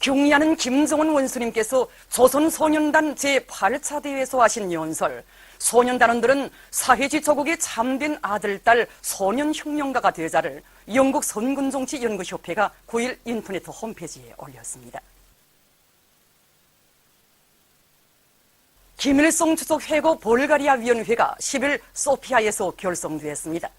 경의하는 김정은 원수님께서 조선소년단 제8차 대회에서 하신 연설, 소년단원들은 사회주의 조국의 참된 아들, 딸, 소년혁명가가 되자를 영국 선군정치연구협회가 9일 인터넷 홈페이지에 올렸습니다. 김일성 주석 회고 볼가리아 위원회가 10일 소피아에서 결성되었습니다.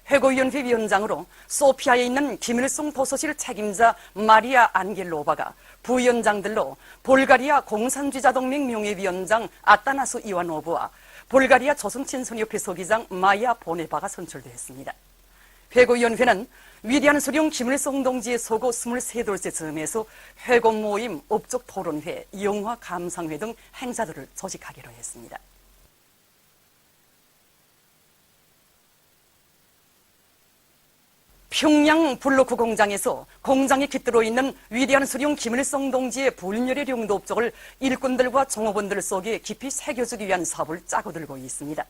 회고위원회 위원장으로 소피아에 있는 김일성 도서실 책임자 마리아 안겔로바가, 부위원장들로 볼가리아 공산주의자동맹 명예위원장 아따나스 이와노브와 볼가리아 조선친선협회 서기장 마야 보네바가 선출되었습니다. 회고위원회는 위대한 수령 김일성 동지의 서고 23돌째 즈음에서 회고 모임, 업적 토론회, 영화 감상회 등 행사들을 조직하기로 했습니다. 평양 블로크 공장에서 공장에 깃들어 있는 위대한 수령 김일성 동지의 불멸의 령도 업적을 일꾼들과 종업원들 속에 깊이 새겨주기 위한 사업을 짜고 들고 있습니다.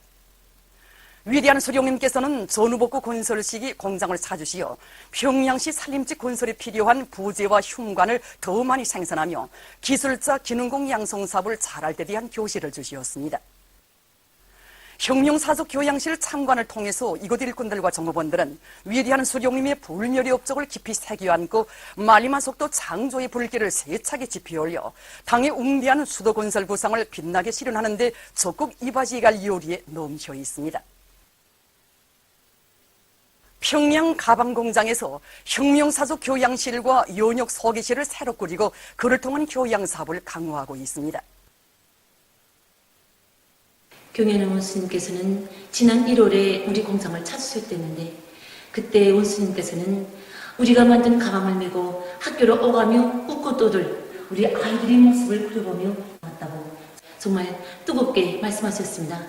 위대한 수령님께서는 전후복구 건설 시기 공장을 찾으시어 평양시 산림지 건설에 필요한 부재와 흉관을 더 많이 생산하며 기술자 기능공 양성 사업을 잘할 때 대한 교실을 주시었습니다. 혁명사적 교양실 참관을 통해서 이곳 일꾼들과 종업원들은 위대한 수령님의 불멸의 업적을 깊이 새겨안고 말리만 속도 창조의 불길을 세차게 지피올려 당의 웅대한 수도건설 구상을 빛나게 실현하는 데 적극 이바지해갈 요리에 넘쳐 있습니다. 평양 가방공장에서 혁명사적 교양실과 연역 소기실을 새로 꾸리고 그를 통한 교양 사업을 강화하고 있습니다. 경연의 원수님께서는 지난 1월에 우리 공장을 찾으셨댔는데, 그때 원수님께서는 우리가 만든 가방을 메고 학교로 오가며 웃고 떠들 우리 아이들의 모습을 그려보며 왔다고 정말 뜨겁게 말씀하셨습니다.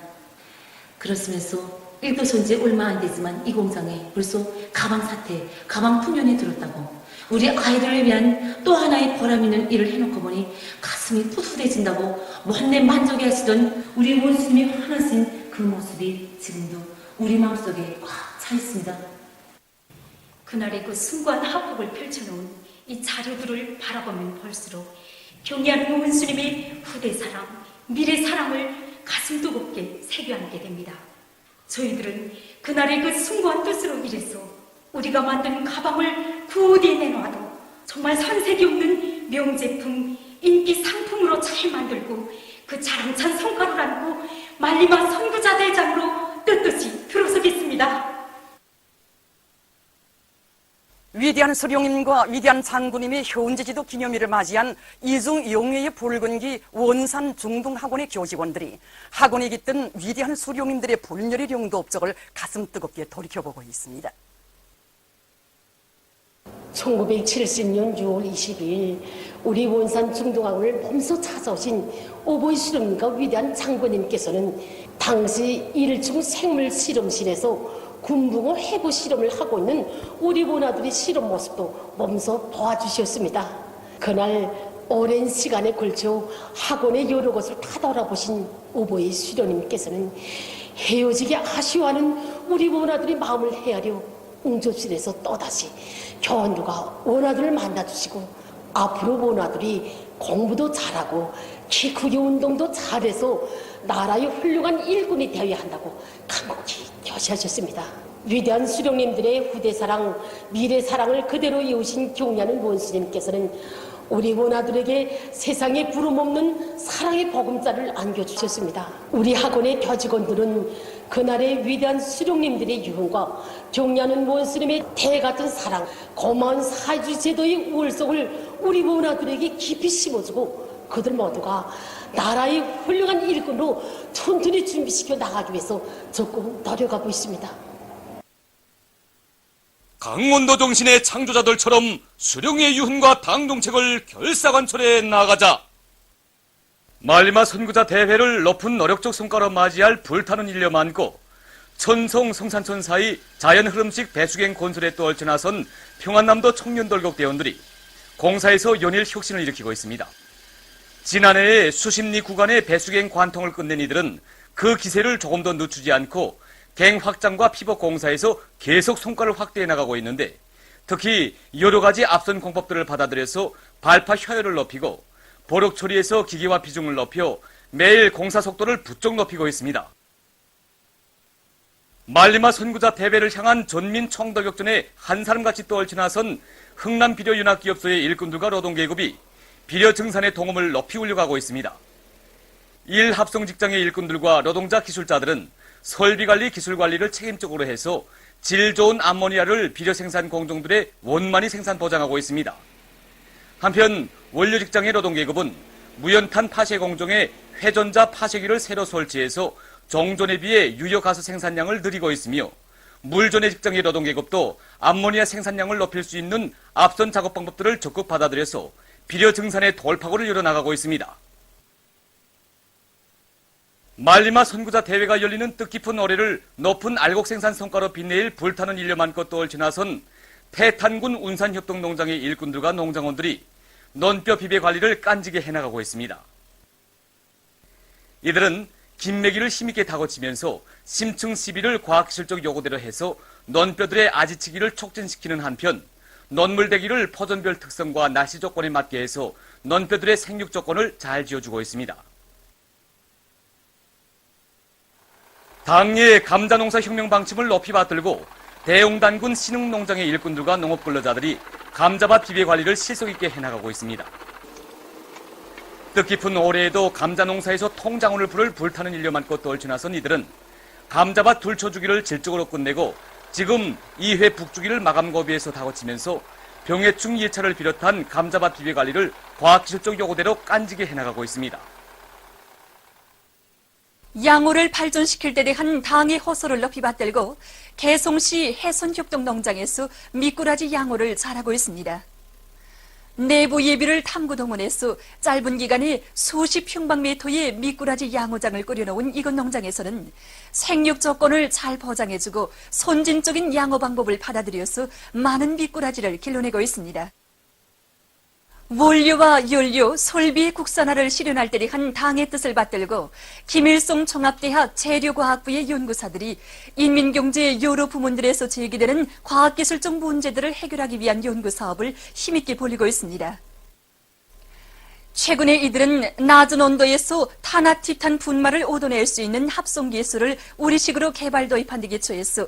그렇으면서 일도선 지 얼마 안 되지만 이 공장에 벌써 가방 사태, 가방 풍년이 들었다고, 우리 아이들을 위한 또 하나의 보람 있는 일을 해놓고 보니 가슴이 뿌듯해진다고 못내 만족해 하시던 우리 원수님이 환하신 그 모습이 지금도 우리 마음속에 꽉 차 있습니다. 그날의 그 숭고한 합곡을 펼쳐놓은 이 자료들을 바라보면 볼수록 경의하는 원수님의 후대 사랑, 미래 사랑을 가슴 뜨겁게 새겨안게 됩니다. 저희들은 그날의 그 숭고한 뜻으로 일해서 우리가 만든 가방을 구디 내놓아도 정말 손색이 없는 명제품, 인기 상품으로 잘 만들고 그 자랑찬 성과를 안고 말리마 선구자 대장으로 떳떳이 들어서겠습니다. 위대한 수령님과 위대한 장군님의 현재지도 기념일을 맞이한 이중 영예의 붉은기 원산 중동학원의 교직원들이 학원에 깃든 위대한 수령님들의 불멸의 령도 업적을 가슴 뜨겁게 돌이켜보고 있습니다. 1970년 6월 22일 우리 원산 중동학원을 몸소 찾아오신 오보이 수령님과 위대한 장군님께서는 당시 1중 생물 실험실에서 군붕어 해부 실험을 하고 있는 우리 원아들의 실험 모습도 몸소 도와주셨습니다. 그날 오랜 시간에 걸쳐 학원의 여러 곳을 다 돌아보신 오보이 수령님께서는 헤어지기 아쉬워하는 우리 원아들의 마음을 헤아려 응접실에서 또다시 교원들과 원아들을 만나주시고 앞으로 원아들이 공부도 잘하고 키 크기 운동도 잘해서 나라의 훌륭한 일꾼이 되어야 한다고 간곡히 교시하셨습니다. 위대한 수령님들의 후대사랑, 미래사랑을 그대로 이으신 경의하는 원수님께서는 우리 원아들에게 세상에 부름없는 사랑의 보금자를 안겨주셨습니다. 우리 학원의 교직원들은 그날의 위대한 수령님들의 유흥과 경의하는 원수님의 대같은 사랑, 고마운 사회주의 제도의 우월성을 우리 원아들에게 깊이 심어주고 그들 모두가 나라의 훌륭한 일꾼으로 튼튼히 준비시켜 나가기 위해서 적극 노력하고 있습니다. 강원도 정신의 창조자들처럼 수령의 유훈과 당정책을 결사관철해 나가자. 말리마 선구자 대회를 높은 노력적 성과로 맞이할 불타는 일려 많고 천성 성산천 사이 자연 흐름식 배수갱 건설에 또 얼쳐나선 평안남도 청년돌격대원들이 공사에서 연일 혁신을 일으키고 있습니다. 지난해에 수십리 구간의 배수갱 관통을 끝낸 이들은 그 기세를 조금 더 늦추지 않고 갱 확장과 피복 공사에서 계속 성과를 확대해 나가고 있는데, 특히 여러 가지 앞선 공법들을 받아들여서 발파 효율을 높이고 보력 처리에서 기계화 비중을 높여 매일 공사 속도를 부쩍 높이고 있습니다. 말리마 선구자 대회를 향한 전민 총돌격전에 한 사람같이 떨쳐 나선 흥남 비료윤학기업소의 일꾼들과 노동계급이 비료 증산의 동험을 높이 올려가고 있습니다. 일 합성 직장의 일꾼들과 노동자 기술자들은 설비관리 기술관리를 책임적으로 해서 질 좋은 암모니아를 비료 생산 공정들의 원만히 생산 보장하고 있습니다. 한편 원료 직장의 노동계급은 무연탄 파쇄 공정에 회전자 파쇄기를 새로 설치해서 정전에 비해 유효가스 생산량을 늘리고 있으며 물전의 직장의 노동계급도 암모니아 생산량을 높일 수 있는 앞선 작업 방법들을 적극 받아들여서 비료 증산의 돌파구를 이뤄나가고 있습니다. 말리마 선구자 대회가 열리는 뜻깊은 올해를 높은 알곡 생산 성과로 빛내일 불타는 일념 것도 얽혀 나선 태탄군 운산협동농장의 일꾼들과 농장원들이 논뼈 비배 관리를 깐지게 해나가고 있습니다. 이들은 김매기를 힘있게 다고치면서 심층 시비를 과학기술적 요구대로 해서 논뼈들의 아지치기를 촉진시키는 한편 논물대기를 포전별 특성과 날씨 조건에 맞게 해서 논뼈들의 생육 조건을 잘 지어주고 있습니다. 당리의 감자농사 혁명 방침을 높이 받들고 대웅단군 신흥농장의 일꾼들과 농업근로자들이 감자밭 비배 관리를 실속있게 해나가고 있습니다. 뜻깊은 올해에도 감자농사에서 통장운을 부를 불타는 일념 것도 얽혀나선 이들은 감자밭 둘초주기를 질적으로 끝내고 지금 2회 북주기를 마감 고비에서 다고치면서 병해충 2차를 비롯한 감자밭 비배 관리를 과학기술적 요구대로 깐지게 해나가고 있습니다. 양호를 발전시킬 때 대한 당의 호소를 높이 받들고 개송시 해선협동농장에서 미꾸라지 양호를 잘하고 있습니다. 내부 예비를 탐구 동원해서 짧은 기간에 수십 평방미터의 미꾸라지 양호장을 꾸려놓은 이곳 농장에서는 생육 조건을 잘 보장해주고 선진적인 양호 방법을 받아들여서 많은 미꾸라지를 길러내고 있습니다. 원료와 연료, 설비의 국산화를 실현할 때를 한 당의 뜻을 받들고 김일성 종합대학 재료과학부의 연구사들이 인민경제 여러 부문들에서 제기되는 과학기술적 문제들을 해결하기 위한 연구사업을 힘있게 벌이고 있습니다. 최근에 이들은 낮은 온도에서 탄화티탄 분말을 얻어낼 수 있는 합성기술을 우리식으로 개발 도입한 데 기초해서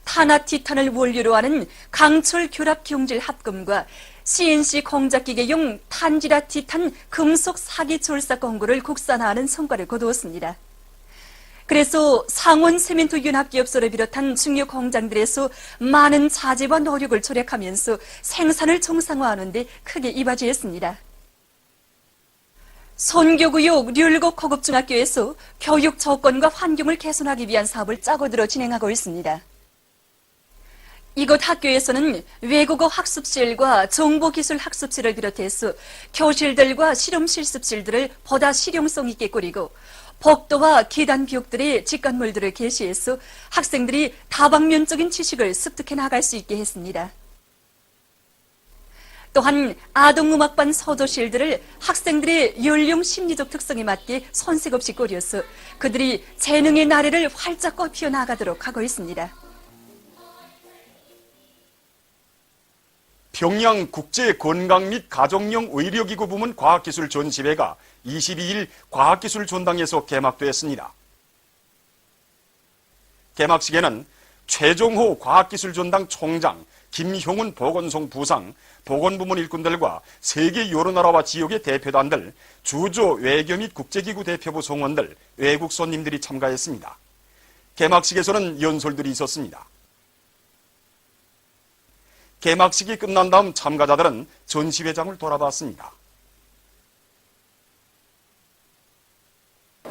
탄화티탄을 원료로 하는 강철 결합 경질 합금과 CNC 공작기계용 탄지라 티탄 금속 사기 절사 공구를 국산화하는 성과를 거두었습니다. 그래서 상원 세멘트 윤합기업소를 비롯한 중요 공장들에서 많은 자재와 노력을 절약하면서 생산을 정상화하는 데 크게 이바지했습니다. 선교구역 률곡 고급중학교에서 교육 조건과 환경을 개선하기 위한 사업을 짜고 들어 진행하고 있습니다. 이곳 학교에서는 외국어 학습실과 정보기술 학습실을 비롯해서 교실들과 실험 실습실들을 보다 실용성 있게 꾸리고 복도와 계단 벽들의 직관물들을 게시해서 학생들이 다방면적인 지식을 습득해 나갈 수 있게 했습니다. 또한 아동음악반 서도실들을 학생들의 연령 심리적 특성에 맞게 손색 없이 꾸려서 그들이 재능의 나래를 활짝 꽃피워 나가도록 하고 있습니다. 평양 국제건강 및 가정용 의료기구 부문 과학기술 전시회가 22일 과학기술 전당에서 개막되었습니다. 개막식에는 최종호 과학기술 전당 총장, 김형훈 보건소 부상, 보건부문 일꾼들과 세계 여러 나라와 지역의 대표단들, 주조 외교 및 국제기구 대표부 성원들, 외국 손님들이 참가했습니다. 개막식에서는 연설들이 있었습니다. 개막식이 끝난 다음 참가자들은 전시회장을 돌아봤습니다.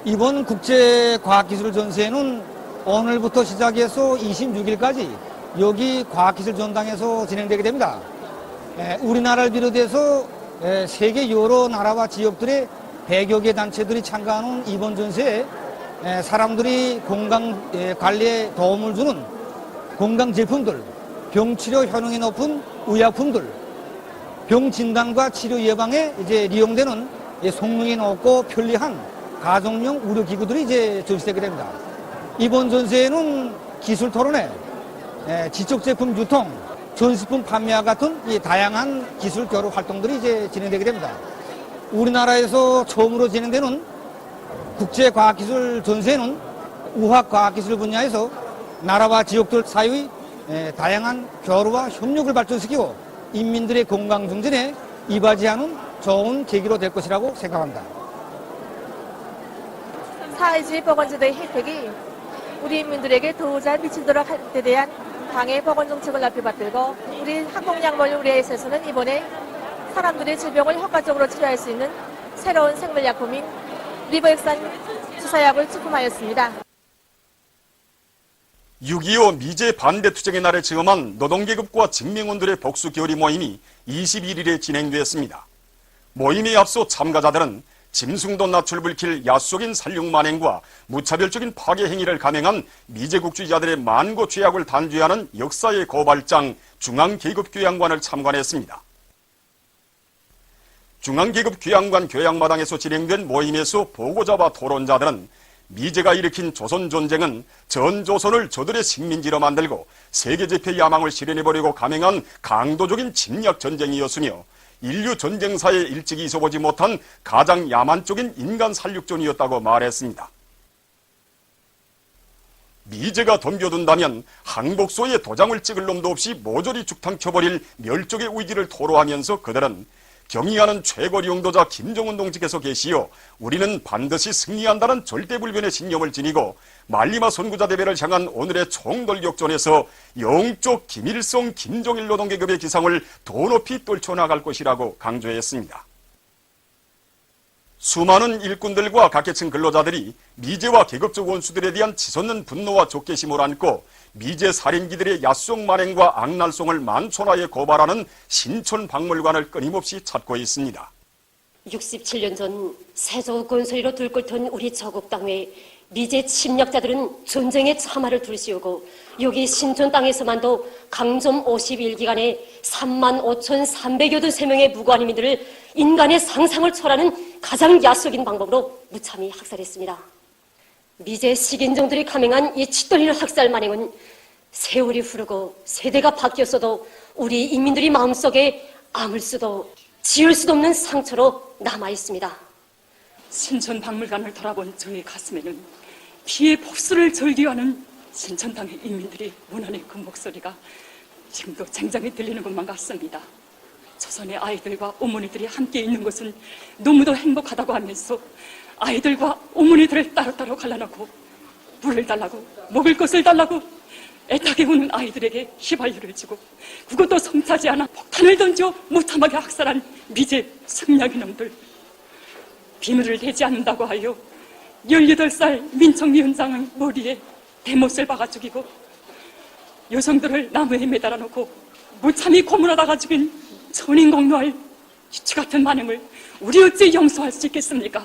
이번 국제과학기술 전시회는 오늘부터 시작해서 26일까지 여기 과학기술 전당에서 진행되게 됩니다. 우리나라를 비롯해서 세계 여러 나라와 지역들의 100여 개 단체들이 참가하는 이번 전시회에 사람들이 건강관리에 도움을 주는 건강제품들, 병치료 효능이 높은 의약품들, 병진단과 치료 예방에 리용되는 성능이 높고 편리한 가정용 의료기구들이 전시되게 됩니다. 이번 전시회는 기술 토론회, 지적제품 유통, 전시품 판매와 같은 이 다양한 기술 교류 활동들이 이제 진행되게 됩니다. 우리나라에서 처음으로 진행되는 국제과학기술 전시회는 우화과학기술 분야에서 나라와 지역들 사이의 다양한 교류와 협력을 발전시키고 인민들의 건강 증진에 이바지하는 좋은 계기로 될 것이라고 생각합니다. 사회주의 보건제도의 혜택이 우리 인민들에게 더 잘 미치도록 할 때 대한 당의 보건 정책을 나펴받들고 우리 항공약물 의뢰에서는 이번에 사람들의 질병을 효과적으로 치료할 수 있는 새로운 생물약품인 리버액산 주사약을 출품하였습니다. 6.25 미제 반대 투쟁의 날에 체험한 노동계급과 직명원들의 복수 결의 모임이 21일에 진행되었습니다. 모임에 앞서 참가자들은 짐승도 낯을 불킬 야속인 살육 만행과 무차별적인 파괴 행위를 감행한 미제국주의자들의 만고 죄악을 단죄하는 역사의 고발장 중앙계급교양관을 참관했습니다. 중앙계급교양관 교양마당에서 진행된 모임에서 보고자와 토론자들은 미제가 일으킨 조선 전쟁은 전 조선을 저들의 식민지로 만들고 세계제패 야망을 실현해보려고 감행한 강도적인 침략 전쟁이었으며 인류 전쟁사에 일찍이 있어보지 못한 가장 야만적인 인간 살육전이었다고 말했습니다. 미제가 덤벼든다면 항복소에 도장을 찍을 놈도 없이 모조리 죽탕쳐버릴 멸족의 의지를 토로하면서 그들은 경의하는 최고 영도자 김정은 동지께서 계시어 우리는 반드시 승리한다는 절대불변의 신념을 지니고 말리마 선구자 대회를 향한 오늘의 총돌격전에서 영적 김일성 김정일 노동계급의 기상을 더 높이 떨쳐나갈 것이라고 강조했습니다. 수많은 일꾼들과 각계층 근로자들이 미제와 계급적 원수들에 대한 치솟는 분노와 적개심을 안고 미제 살인기들의 야속 만행과 악랄성을 만천하에 고발하는 신촌박물관을 끊임없이 찾고 있습니다. 67년 전 세조 건설이로 들끓던 우리 저국 땅에 미제 침략자들은 전쟁의 참화를 들씌우고 여기 신촌 땅에서만도 강점 51기간에 35,383명의 무관인민들을 인간의 상상을 초월하는 가장 야속인 방법으로 무참히 학살했습니다. 미제 식인종들이 감행한 이 치돌리는 학살 만행은 세월이 흐르고 세대가 바뀌었어도 우리 인민들이 마음속에 아물 수도 지울 수도 없는 상처로 남아있습니다. 신촌박물관을 돌아본 저의 가슴에는 피의 복수를 절규하는 신촌 땅의 인민들이 원하는 그 목소리가 지금도 쟁쟁히 들리는 것만 같습니다. 조선의 아이들과 어머니들이 함께 있는 것은 너무도 행복하다고 하면서 아이들과 어머니들을 따로따로 갈라놓고 물을 달라고 먹을 것을 달라고 애타게 우는 아이들에게 휘발유를 주고 그것도 성차지 않아 폭탄을 던져 무참하게 학살한 미제 승냥이 놈들, 비밀을 대지 않는다고 하여 18살 민청위원장의 머리에 대못을 박아 죽이고 여성들을 나무에 매달아 놓고 무참히 고문하다가 죽인 천인공노할 이치 같은 만행을 우리 어찌 용서할 수 있겠습니까?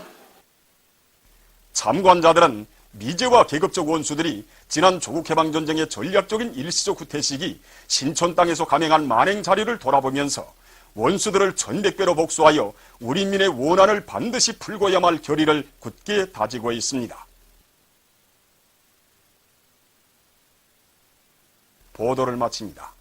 참관자들은 미제와 계급적 원수들이 지난 조국해방전쟁의 전략적인 일시적 후퇴 시기 신촌 땅에서 감행한 만행 자료를 돌아보면서 원수들을 천백배로 복수하여 우리 인민의 원한을 반드시 풀고야만 할 결의를 굳게 다지고 있습니다. 보도를 마칩니다.